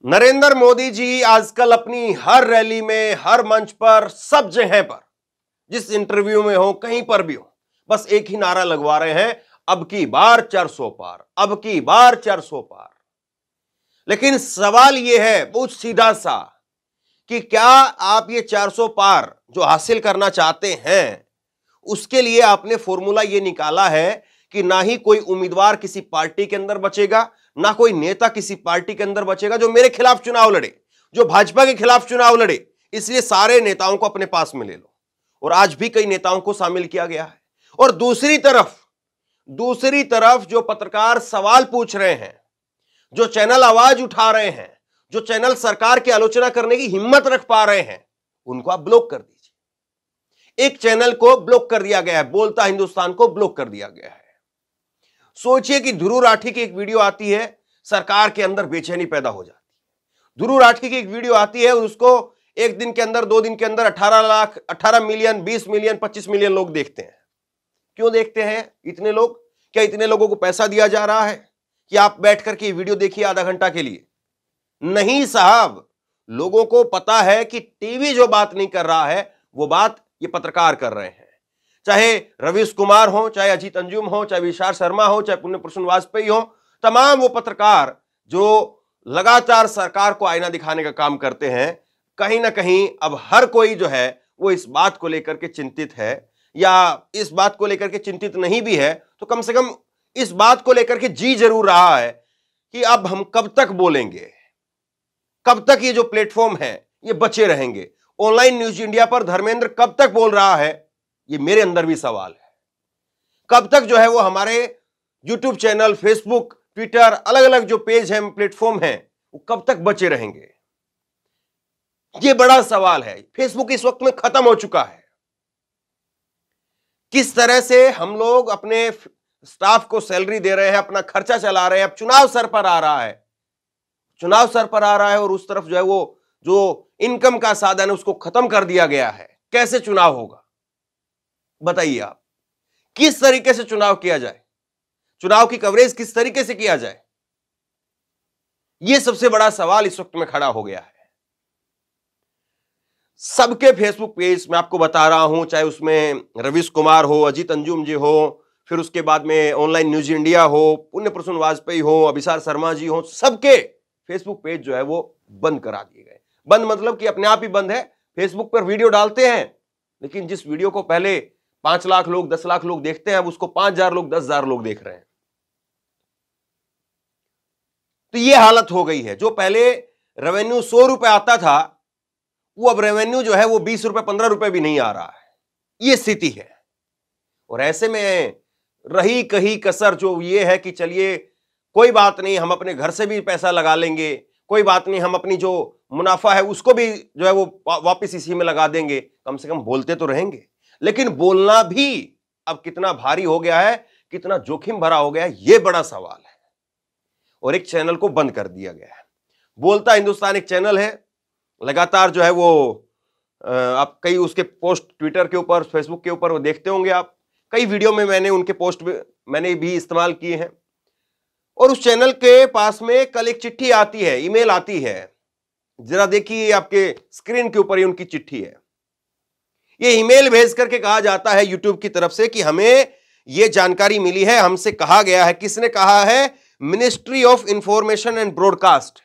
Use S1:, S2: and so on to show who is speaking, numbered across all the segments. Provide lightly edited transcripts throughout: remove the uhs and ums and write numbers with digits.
S1: नरेंद्र मोदी जी आजकल अपनी हर रैली में, हर मंच पर, सब जगह पर, जिस इंटरव्यू में हो, कहीं पर भी हो, बस एक ही नारा लगवा रहे हैं, अब की बार 400 पार, अब की बार 400 पार। लेकिन सवाल यह है बहुत सीधा सा कि क्या आप ये 400 पार जो हासिल करना चाहते हैं, उसके लिए आपने फॉर्मूला ये निकाला है कि ना ही कोई उम्मीदवार किसी पार्टी के अंदर बचेगा, ना कोई नेता किसी पार्टी के अंदर बचेगा जो मेरे खिलाफ चुनाव लड़े, जो भाजपा के खिलाफ चुनाव लड़े, इसलिए सारे नेताओं को अपने पास में ले लो। और आज भी कई नेताओं को शामिल किया गया है। और दूसरी तरफ जो पत्रकार सवाल पूछ रहे हैं, जो चैनल आवाज उठा रहे हैं, जो चैनल सरकार की आलोचना करने की हिम्मत रख पा रहे हैं, उनको आप ब्लॉक कर दीजिए। एक चैनल को ब्लॉक कर दिया गया है, बोलता हिंदुस्तान को ब्लॉक कर दिया गया है। सोचिए कि ध्रुव राठी की एक वीडियो आती है, सरकार के अंदर बेचैनी पैदा हो जाती है। ध्रुव राठी की एक वीडियो आती है और उसको एक दिन के अंदर, 2 दिन के अंदर 18 लाख, 18 मिलियन, 20 मिलियन, 25 मिलियन लोग देखते हैं। क्यों देखते हैं इतने लोग? क्या इतने लोगों को पैसा दिया जा रहा है कि आप बैठ करके ये वीडियो देखिए आधा घंटा के लिए? नहीं साहब, लोगों को पता है कि टीवी जो बात नहीं कर रहा है, वो बात ये पत्रकार कर रहे हैं। चाहे रवीश कुमार हो, चाहे अजीत अंजुम हो, चाहे विशाल शर्मा हो, चाहे पुण्य प्रसून वाजपेयी हो, तमाम वो पत्रकार जो लगातार सरकार को आईना दिखाने का काम करते हैं, कहीं ना कहीं अब हर कोई जो है वो इस बात को लेकर के चिंतित है, या इस बात को लेकर के चिंतित नहीं भी है तो कम से कम इस बात को लेकर के जी जरूर रहा है कि अब हम कब तक बोलेंगे, कब तक ये जो प्लेटफॉर्म है ये बचे रहेंगे। ऑनलाइन न्यूज इंडिया पर धर्मेंद्र कब तक बोल रहा है, ये मेरे अंदर भी सवाल है। कब तक जो है वो हमारे यूट्यूब चैनल, फेसबुक, ट्विटर, अलग अलग जो पेज हैं, प्लेटफॉर्म हैं, वो कब तक बचे रहेंगे, ये बड़ा सवाल है। फेसबुक इस वक्त में खत्म हो चुका है। किस तरह से हम लोग अपने स्टाफ को सैलरी दे रहे हैं, अपना खर्चा चला रहे हैं, अब चुनाव सर पर आ रहा है, चुनाव सर पर आ रहा है और उस तरफ जो है वो जो इनकम का साधन है उसको खत्म कर दिया गया है। कैसे चुनाव होगा बताइए आप? किस तरीके से चुनाव किया जाए, चुनाव की कवरेज किस तरीके से किया जाए, यह सबसे बड़ा सवाल इस वक्त में खड़ा हो गया है। सबके फेसबुक पेज में आपको बता रहा हूं, चाहे उसमें रवीश कुमार हो, अजीत अंजुम जी हो, फिर उसके बाद में ऑनलाइन न्यूज इंडिया हो, पुण्य प्रसून वाजपेयी हो, अभिसार शर्मा जी हो, सबके फेसबुक पेज जो है वो बंद करा दिए गए। बंद मतलब कि अपने आप ही बंद है। फेसबुक पर वीडियो डालते हैं, लेकिन जिस वीडियो को पहले 5 लाख लोग, 10 लाख लोग देखते हैं, अब उसको 5,000 लोग, 10,000 लोग देख रहे हैं। तो ये हालत हो गई है। जो पहले रेवेन्यू 100 रुपए आता था, वो अब रेवेन्यू जो है वो 20 रुपए, 15 रुपए भी नहीं आ रहा है। ये स्थिति है। और ऐसे में रही कही कसर जो ये है कि चलिए कोई बात नहीं, हम अपने घर से भी पैसा लगा लेंगे, कोई बात नहीं, हम अपनी जो मुनाफा है उसको भी जो है वो वापस इसी में लगा देंगे, कम से कम बोलते तो रहेंगे। लेकिन बोलना भी अब कितना भारी हो गया है, कितना जोखिम भरा हो गया है, ये बड़ा सवाल है। और एक चैनल को बंद कर दिया गया है। बोलता हिंदुस्तान एक चैनल है, लगातार जो है वो आप कई उसके पोस्ट ट्विटर के ऊपर, फेसबुक के ऊपर वो देखते होंगे आप। कई वीडियो में मैंने उनके पोस्ट मैंने भी इस्तेमाल किए हैं। और उस चैनल के पास में कल एक चिट्ठी आती है, ईमेल आती है, जरा देखिए आपके स्क्रीन के ऊपर ही उनकी चिट्ठी है। ये ईमेल भेज करके कहा जाता है यूट्यूब की तरफ से कि हमें ये जानकारी मिली है, हमसे कहा गया है। किसने कहा है? Ministry of information and broadcast,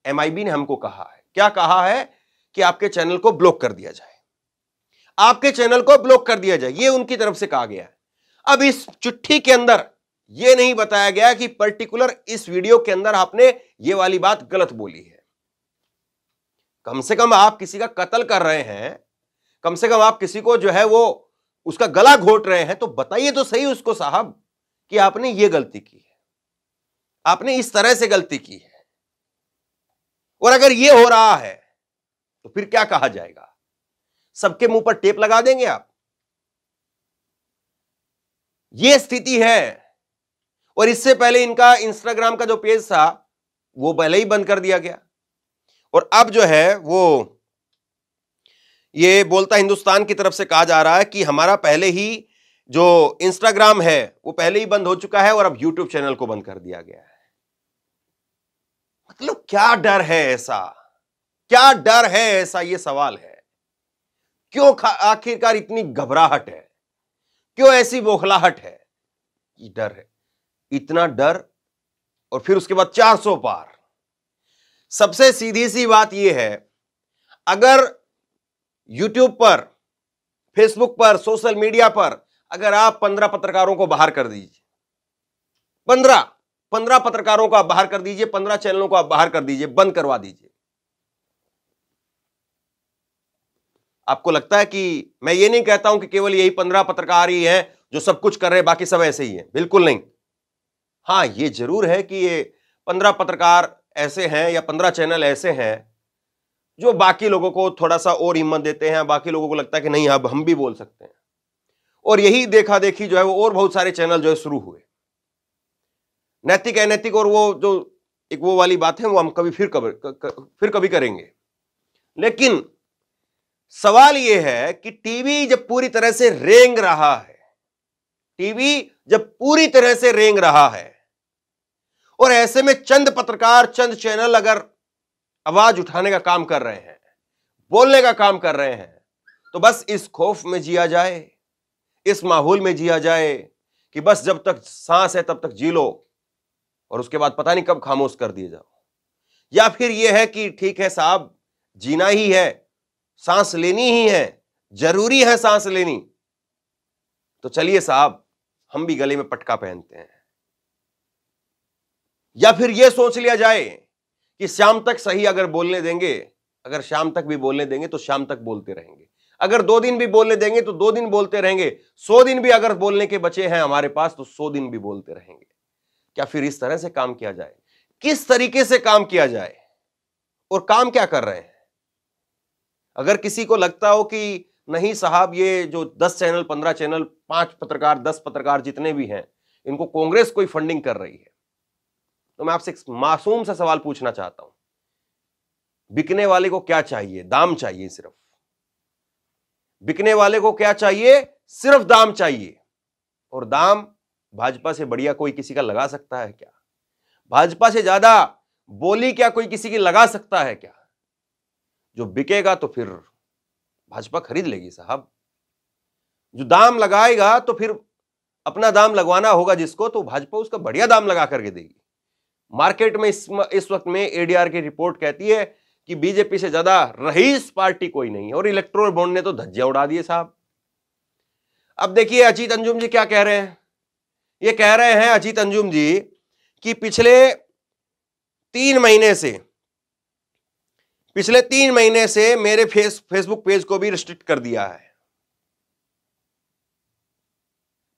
S1: MIB ने हमको कहा है। क्या कहा है? कि आपके चैनल को ब्लॉक कर दिया जाए, आपके चैनल को ब्लॉक कर दिया जाए, ये उनकी तरफ से कहा गया है। अब इस चिट्ठी के अंदर यह नहीं बताया गया कि पर्टिकुलर इस वीडियो के अंदर आपने ये वाली बात गलत बोली है। कम से कम आप किसी का कत्ल कर रहे हैं, कम से कम आप किसी को जो है वो उसका गला घोट रहे हैं, तो बताइए तो सही उसको साहब कि आपने ये गलती की है, आपने इस तरह से गलती की है। और अगर ये हो रहा है तो फिर क्या कहा जाएगा? सबके मुंह पर टेप लगा देंगे आप? ये स्थिति है। और इससे पहले इनका इंस्टाग्राम का जो पेज था वो पहले ही बंद कर दिया गया। और अब जो है वो ये बोलता हिंदुस्तान की तरफ से कहा जा रहा है कि हमारा पहले ही जो इंस्टाग्राम है वो पहले ही बंद हो चुका है और अब यूट्यूब चैनल को बंद कर दिया गया है। मतलब क्या डर है ऐसा, क्या डर है ऐसा, ये सवाल है। क्यों आखिरकार इतनी घबराहट है, क्यों ऐसी बौखलाहट है? ये डर है, इतना डर, और फिर उसके बाद 400 पार। सबसे सीधी सी बात यह है, अगर यूट्यूब पर, फेसबुक पर, सोशल मीडिया पर अगर आप 15 पत्रकारों को बाहर कर दीजिए, 15 पत्रकारों को आप बाहर कर दीजिए, 15 चैनलों को आप बाहर कर दीजिए, बंद करवा दीजिए, आपको लगता है कि, मैं ये नहीं कहता हूं कि केवल यही 15 पत्रकार ही हैं जो सब कुछ कर रहे हैं, बाकी सब ऐसे ही हैं, बिल्कुल नहीं। हां, ये जरूर है कि ये 15 पत्रकार ऐसे हैं या 15 चैनल ऐसे हैं जो बाकी लोगों को थोड़ा सा और हिम्मत देते हैं, बाकी लोगों को लगता है कि नहीं अब हम भी बोल सकते हैं, और यही देखा देखी जो है वो और बहुत सारे चैनल जो है शुरू हुए, नैतिक अनैतिक, और वो जो एक वो वाली बात है वो हम कभी फिर कभी करेंगे। लेकिन सवाल यह है कि टीवी जब पूरी तरह से रेंग रहा है, टीवी जब पूरी तरह से रेंग रहा है, और ऐसे में चंद पत्रकार, चंद चैनल अगर आवाज उठाने का काम कर रहे हैं, बोलने का काम कर रहे हैं, तो बस इस खौफ में जिया जाए, इस माहौल में जिया जाए कि बस जब तक सांस है तब तक जी लो, और उसके बाद पता नहीं कब खामोश कर दिए जाओ। या फिर यह है कि ठीक है साहब, जीना ही है, सांस लेनी ही है, जरूरी है सांस लेनी, तो चलिए साहब हम भी गले में पटका पहनते हैं। या फिर यह सोच लिया जाए कि शाम तक सही अगर बोलने देंगे, अगर शाम तक भी बोलने देंगे तो शाम तक बोलते रहेंगे, अगर 2 दिन भी बोलने देंगे तो 2 दिन बोलते रहेंगे, 100 दिन भी अगर बोलने के बचे हैं हमारे पास तो 100 दिन भी बोलते रहेंगे। क्या फिर इस तरह से काम किया जाए? किस तरीके से काम किया जाए, और काम क्या कर रहे हैं? अगर किसी को लगता हो कि नहीं साहब ये जो 10 चैनल, 15 चैनल, 5 पत्रकार, 10 पत्रकार जितने भी हैं, इनको कांग्रेस कोई फंडिंग कर रही है, तो मैं आपसे एक मासूम सा सवाल पूछना चाहता हूं, बिकने वाले को क्या चाहिए? दाम चाहिए सिर्फ। बिकने वाले को क्या चाहिए? सिर्फ दाम चाहिए। और दाम भाजपा से बढ़िया कोई किसी का लगा सकता है क्या? भाजपा से ज्यादा बोली क्या कोई किसी की लगा सकता है क्या? जो बिकेगा तो फिर भाजपा खरीद लेगी साहब, जो दाम लगाएगा तो फिर अपना दाम लगवाना होगा जिसको, तो भाजपा उसका बढ़िया दाम लगा करके देगी। मार्केट में इस वक्त में एडीआर की रिपोर्ट कहती है कि बीजेपी से ज्यादा रईस पार्टी कोई नहीं है, और इलेक्टोरल बॉन्ड ने तो धज्जियां उड़ा दिए साहब। अब देखिए अजीत अंजुम जी क्या कह रहे हैं, ये कह रहे हैं अजीत अंजुम जी कि पिछले 3 महीने से मेरे फेसबुक पेज को भी रिस्ट्रिक्ट कर दिया है।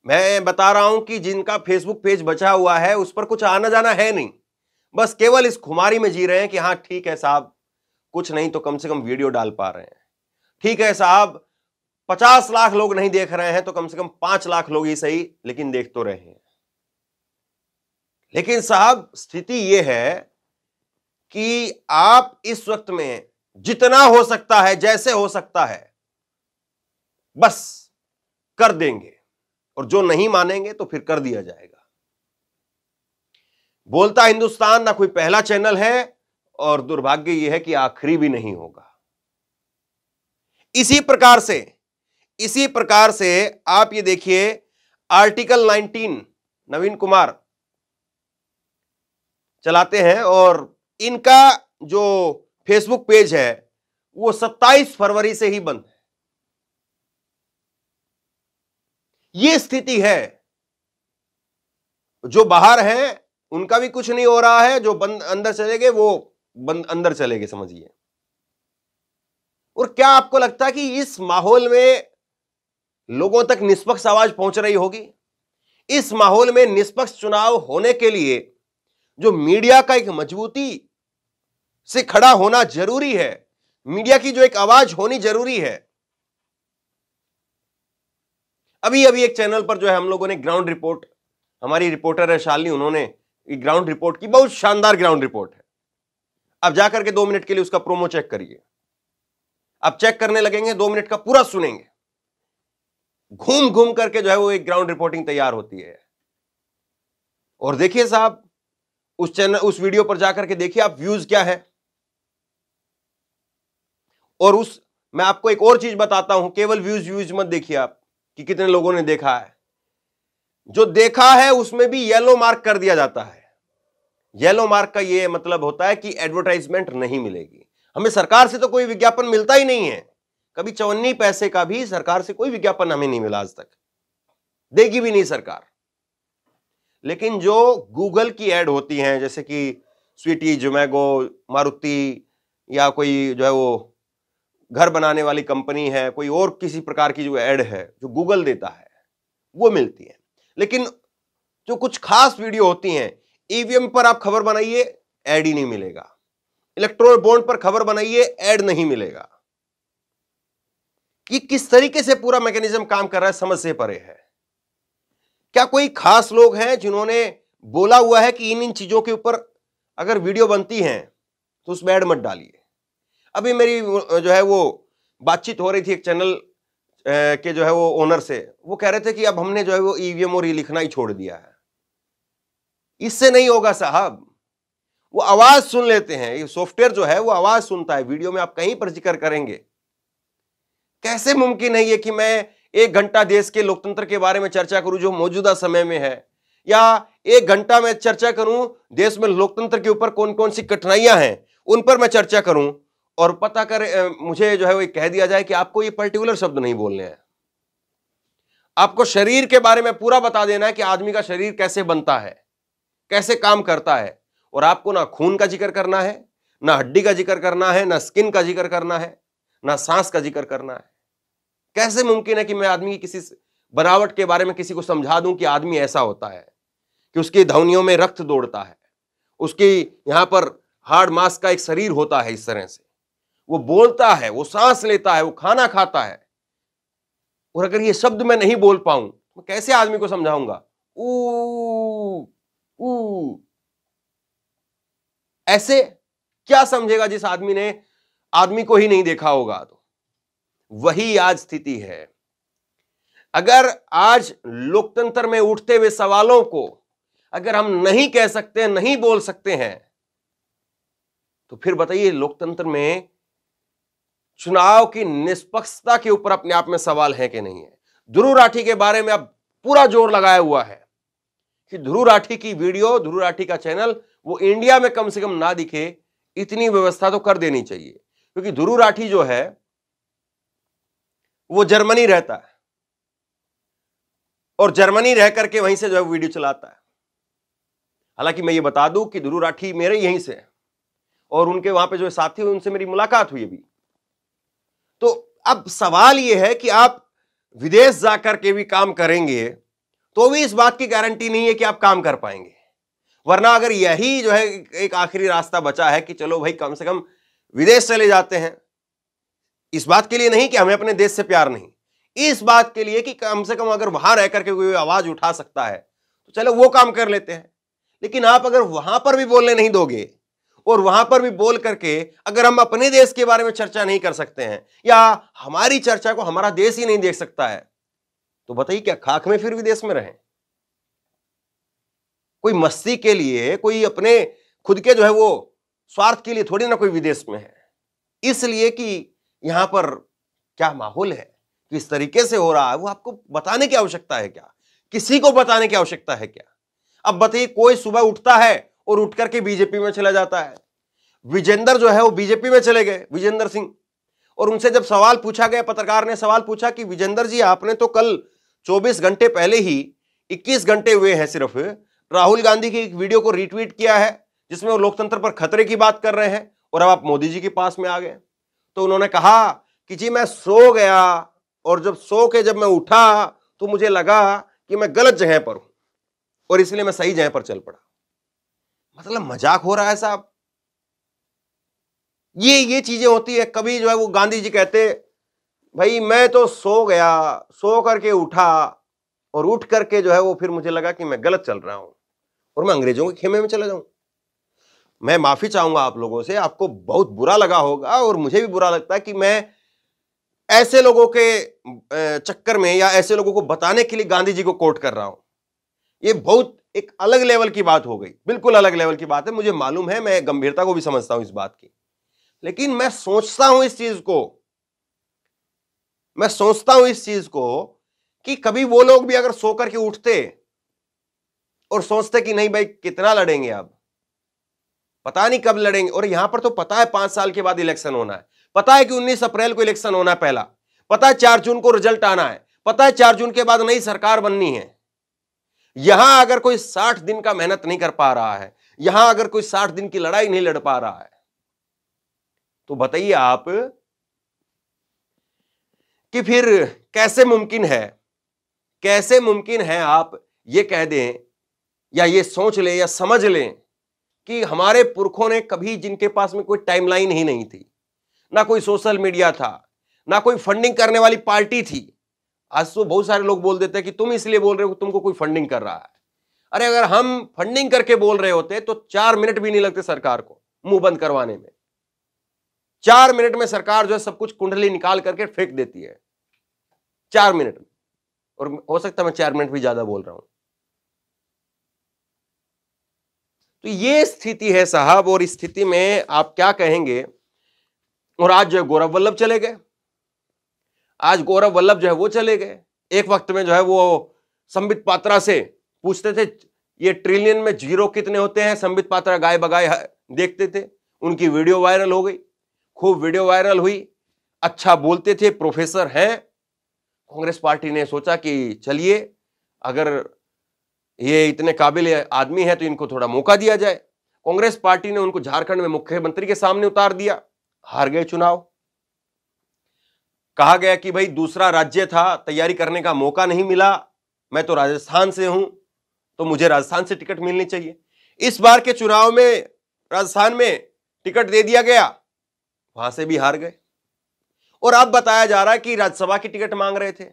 S1: मैं बता रहा हूं कि जिनका फेसबुक पेज बचा हुआ है उस पर कुछ आना जाना है नहीं, बस केवल इस खुमारी में जी रहे हैं कि हां ठीक है साहब, कुछ नहीं तो कम से कम वीडियो डाल पा रहे हैं, ठीक है साहब 50 लाख लोग नहीं देख रहे हैं तो कम से कम 5 लाख लोग ही सही, लेकिन देख तो रहे हैं। लेकिन साहब स्थिति यह है कि आप इस वक्त में जितना हो सकता है, जैसे हो सकता है, बस कर देंगे, और जो नहीं मानेंगे तो फिर कर दिया जाएगा। बोलता हिंदुस्तान ना कोई पहला चैनल है, और दुर्भाग्य यह है कि आखिरी भी नहीं होगा। इसी प्रकार से आप ये देखिए, आर्टिकल 19 नवीन कुमार चलाते हैं, और इनका जो फेसबुक पेज है वो 27 फरवरी से ही बंद है। ये स्थिति है। जो बाहर हैं उनका भी कुछ नहीं हो रहा है, जो बंद अंदर चले गए वो बंद अंदर चले गए, समझिए। और क्या आपको लगता है कि इस माहौल में लोगों तक निष्पक्ष आवाज पहुंच रही होगी? इस माहौल में निष्पक्ष चुनाव होने के लिए जो मीडिया का एक मजबूती से खड़ा होना जरूरी है, मीडिया की जो एक आवाज होनी जरूरी है। अभी एक चैनल पर जो है हम लोगों ने ग्राउंड रिपोर्ट, हमारी रिपोर्टर है शालिनी, उन्होंने ग्राउंड रिपोर्ट की, बहुत शानदार ग्राउंड रिपोर्ट है। अब जाकर के 2 मिनट के लिए उसका प्रोमो चेक करिए। अब चेक करने लगेंगे, 2 मिनट का पूरा सुनेंगे, घूम घूम करके जो है वो एक ग्राउंड रिपोर्टिंग तैयार होती है। और देखिए साहब, उस वीडियो पर जाकर के देखिए आप व्यूज क्या है। और मैं आपको एक और चीज बताता हूं, केवल व्यूज मत देखिए आप कि कितने लोगों ने देखा है। जो देखा है उसमें भी येलो मार्क कर दिया जाता है। येलो मार्क का ये मतलब होता है कि एडवर्टाइजमेंट नहीं मिलेगी। हमें सरकार से तो कोई विज्ञापन मिलता ही नहीं है, कभी 54 पैसे का भी सरकार से कोई विज्ञापन हमें नहीं मिला आज तक, देगी भी नहीं सरकार। लेकिन जो गूगल की एड होती हैं, जैसे कि स्वीटी, जोमैगो, मारुति, या कोई जो है वो घर बनाने वाली कंपनी है, कोई और किसी प्रकार की जो एड है जो गूगल देता है, वो मिलती है। लेकिन जो कुछ खास वीडियो होती हैं, ईवीएम पर आप खबर बनाइए, एड ही नहीं मिलेगा। इलेक्ट्रोल बॉन्ड पर खबर बनाइए, एड नहीं मिलेगा। कि किस तरीके से पूरा मैकेनिज्म काम कर रहा है, समझ से परे है। क्या कोई खास लोग हैं जिन्होंने बोला हुआ है कि इन चीजों के ऊपर अगर वीडियो बनती है तो उसमें एड मत डालिए? अभी मेरी जो है वो बातचीत हो रही थी एक चैनल के जो है वो ओनर से, वो कह रहे थे कि अब हमने जो है वो ईवीएम और ये लिखना ही छोड़ दिया है। इससे नहीं होगा साहब, वो आवाज सुन लेते हैं, ये सॉफ्टवेयर जो है वो आवाज सुनता है। वीडियो में आप कहीं पर जिक्र करेंगे, कैसे मुमकिन है ये कि मैं 1 घंटा देश के लोकतंत्र के बारे में चर्चा करूं जो मौजूदा समय में है, या 1 घंटा में चर्चा करूं देश में लोकतंत्र के ऊपर कौन कौन सी कठिनाइयां हैं उन पर मैं चर्चा करूं, और पता कर मुझे जो है वो कह दिया जाए कि आपको ये पर्टिकुलर शब्द नहीं बोलने हैं, आपको शरीर के बारे में पूरा बता देना है कि आदमी का शरीर कैसे बनता है, कैसे काम करता है, और आपको ना खून का जिक्र करना है, ना हड्डी का जिक्र करना है, ना स्किन का जिक्र करना है, ना सांस का जिक्र करना है। कैसे मुमकिन है कि मैं आदमी की किसी बनावट के बारे में किसी को समझा दूं कि आदमी ऐसा होता है कि उसकी धमनियों में रक्त दौड़ता है, उसकी यहां पर हार्ड मांस का एक शरीर होता है, इस तरह से वो बोलता है, वो सांस लेता है, वो खाना खाता है, और अगर ये शब्द मैं नहीं बोल पाऊं तो कैसे आदमी को समझाऊंगा? ऊ ऐसे क्या समझेगा जिस आदमी ने आदमी को ही नहीं देखा होगा? तो वही आज स्थिति है। अगर आज लोकतंत्र में उठते हुए सवालों को अगर हम नहीं कह सकते, नहीं बोल सकते हैं, तो फिर बताइए लोकतंत्र में चुनाव की निष्पक्षता के ऊपर अपने आप में सवाल है कि नहीं है? ध्रुव राठी के बारे में अब पूरा जोर लगाया हुआ है कि ध्रुव राठी की वीडियो, ध्रुव राठी का चैनल वो इंडिया में कम से कम ना दिखे, इतनी व्यवस्था तो कर देनी चाहिए। क्योंकि ध्रुव राठी जो है वो जर्मनी रहता है, और जर्मनी रह करके वहीं से जो है वीडियो चलाता है। हालांकि मैं ये बता दूं कि ध्रुव राठी मेरे यहीं से है, और उनके वहां पे जो साथी हुए उनसे मेरी मुलाकात हुई अभी। तो अब सवाल यह है कि आप विदेश जाकर के भी काम करेंगे तो भी इस बात की गारंटी नहीं है कि आप काम कर पाएंगे। वरना अगर यही जो है एक आखिरी रास्ता बचा है कि चलो भाई कम से कम विदेश चले जाते हैं, इस बात के लिए नहीं कि हमें अपने देश से प्यार नहीं, इस बात के लिए कि कम से कम अगर वहां रह करके कोई आवाज उठा सकता है तो चलो वो काम कर लेते हैं। लेकिन आप अगर वहां पर भी बोलने नहीं दोगे, और वहां पर भी बोल करके अगर हम अपने देश के बारे में चर्चा नहीं कर सकते हैं, या हमारी चर्चा को हमारा देश ही नहीं देख सकता है, तो बताइए क्या खाक में फिर विदेश में रहें? कोई मस्ती के लिए, कोई अपने खुद के जो है वो स्वार्थ के लिए थोड़ी ना कोई विदेश में है। इसलिए कि यहां पर क्या माहौल है, किस तरीके से हो रहा है, वो आपको बताने की आवश्यकता है क्या? किसी को बताने की आवश्यकता है क्या? अब बताइए, कोई सुबह उठता है और उठ करके बीजेपी में चला जाता है। विजेंद्र जो है वो बीजेपी में चले गए, विजेंद्र सिंह, और उनसे जब सवाल पूछा गया, पत्रकार ने सवाल पूछा कि विजेंद्र जी आपने तो कल 24 घंटे पहले ही, 21 घंटे हुए हैं सिर्फ, राहुल गांधी की एक वीडियो को रिट्वीट किया है जिसमें वो लोकतंत्र पर खतरे की बात कर रहे हैं, और अब आप मोदी जी के पास में आ गए। तो उन्होंने कहा कि जी मैं सो गया, और जब सो के जब मैं उठा तो मुझे लगा कि मैं गलत जगह पर हूं, और इसलिए मैं सही जगह पर चल पड़ा। मतलब मजाक हो रहा है साहब? ये चीजें होती है। कभी जो है वो गांधी जी कहते भाई मैं तो सो गया, सो करके उठा, और उठ करके जो है वो फिर मुझे लगा कि मैं गलत चल रहा हूं और मैं अंग्रेजों के खेमे में चला जाऊं। मैं माफी चाहूंगा आप लोगों से, आपको बहुत बुरा लगा होगा, और मुझे भी बुरा लगता है कि मैं ऐसे लोगों के चक्कर में या ऐसे लोगों को बताने के लिए गांधी जी को कोट कर रहा हूं। ये बहुत एक अलग लेवल की बात हो गई, बिल्कुल अलग लेवल की बात है, मुझे मालूम है, मैं गंभीरता को भी समझता हूं इस बात की। लेकिन मैं सोचता हूं इस चीज को, कि कभी वो लोग भी अगर सो करके उठते और सोचते कि नहीं भाई कितना लड़ेंगे, अब पता नहीं कब लड़ेंगे, और यहां पर तो पता है 5 साल के बाद इलेक्शन होना है, पता है कि 19 अप्रैल को इलेक्शन होना है पहला, पता है 4 जून को रिजल्ट आना है, पता है 4 जून के बाद नई सरकार बननी है। यहां अगर कोई 60 दिन का मेहनत नहीं कर पा रहा है, यहां अगर कोई 60 दिन की लड़ाई नहीं लड़ पा रहा है, तो बताइए आप कि फिर कैसे मुमकिन है आप ये कह दें या ये सोच लें या समझ लें कि हमारे पुरखों ने कभी, जिनके पास में कोई टाइमलाइन ही नहीं थी, ना कोई सोशल मीडिया था, ना कोई फंडिंग करने वाली पार्टी थी। आज तो बहुत सारे लोग बोल देते हैं कि तुम इसलिए बोल रहे हो तुमको कोई फंडिंग कर रहा है। अरे अगर हम फंडिंग करके बोल रहे होते तो 4 मिनट भी नहीं लगते सरकार को मुंह बंद करवाने में। 4 मिनट में सरकार जो है सब कुछ कुंडली निकाल करके फेंक देती है, 4 मिनट में। और हो सकता है मैं 4 मिनट भी ज्यादा बोल रहा हूं। तो ये स्थिति है साहब, और इस स्थिति में आप क्या कहेंगे। और आज जो है गौरव वल्लभ चले गए, आज गौरव वल्लभ जो है वो चले गए। एक वक्त में जो है वो संबित पात्रा से पूछते थे ये ट्रिलियन में जीरो कितने होते हैं, संबित पात्रा गाय बगाए देखते थे, उनकी वीडियो वायरल हो गई, खूब वीडियो वायरल हुई, अच्छा बोलते थे, प्रोफेसर हैं। कांग्रेस पार्टी ने सोचा कि चलिए अगर ये इतने काबिल आदमी है तो इनको थोड़ा मौका दिया जाए। कांग्रेस पार्टी ने उनको झारखंड में मुख्यमंत्री के सामने उतार दिया, हार गए चुनाव। कहा गया कि भाई दूसरा राज्य था, तैयारी करने का मौका नहीं मिला, मैं तो राजस्थान से हूं तो मुझे राजस्थान से टिकट मिलनी चाहिए। इस बार के चुनाव में राजस्थान में टिकट दे दिया गया, वहां से भी हार गए। और अब बताया जा रहा है कि राज्यसभा की टिकट मांग रहे थे,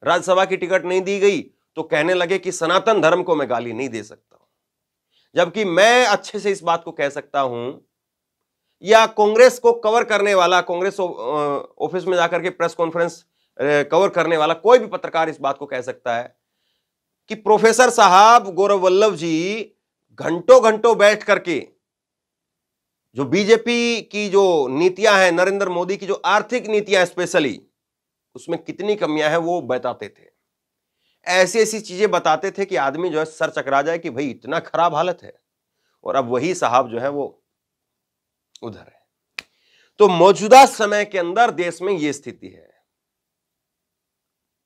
S1: राज्यसभा की टिकट नहीं दी गई तो कहने लगे कि सनातन धर्म को मैं गाली नहीं दे सकता। जबकि मैं अच्छे से इस बात को कह सकता हूं, या कांग्रेस को कवर करने वाला, कांग्रेस ऑफिस में जाकर के प्रेस कॉन्फ्रेंस कवर करने वाला कोई भी पत्रकार इस बात को कह सकता है कि प्रोफेसर साहब गौरव वल्लभ जी घंटों घंटों बैठ करके जो बीजेपी की जो नीतियां हैं, नरेंद्र मोदी की जो आर्थिक नीतियां स्पेशली, उसमें कितनी कमियां हैं वो बताते थे। ऐसी ऐसी चीजें बताते थे कि आदमी जो है सर चकरा जाए कि भाई इतना खराब हालत है। और अब वही साहब जो है वो उधर है। तो मौजूदा समय के अंदर देश में यह स्थिति है।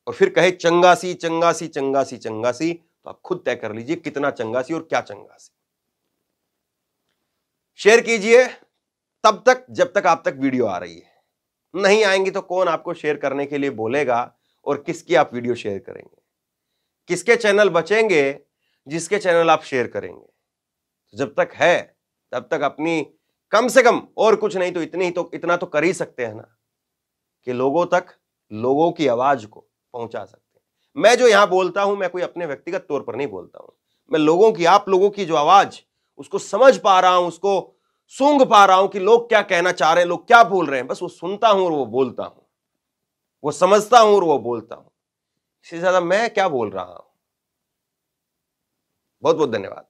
S1: और फिर कहे चंगासी चंगासी चंगासी चंगासी, तो आप खुद तय कर लीजिए कितना चंगासी और क्या चंगासी। शेयर कीजिए तब तक जब तक आप तक वीडियो आ रही है, नहीं आएंगी तो कौन आपको शेयर करने के लिए बोलेगा, और किसकी आप वीडियो शेयर करेंगे, किसके चैनल बचेंगे जिसके चैनल आप शेयर करेंगे। तो जब तक है तब तक अपनी कम से कम, और कुछ नहीं तो इतना तो कर ही सकते हैं ना, कि लोगों तक लोगों की आवाज को पहुंचा सकते हैं। मैं जो यहां बोलता हूं, मैं कोई अपने व्यक्तिगत तौर पर नहीं बोलता हूं, मैं लोगों की, आप लोगों की जो आवाज, उसको समझ पा रहा हूं, उसको सूंघ पा रहा हूं कि लोग क्या कहना चाह रहे हैं, लोग क्या बोल रहे हैं। बस वो सुनता हूं और वो बोलता हूं, वो समझता हूं और वो बोलता हूं। इससे ज्यादा मैं क्या बोल रहा हूं। बहुत बहुत धन्यवाद।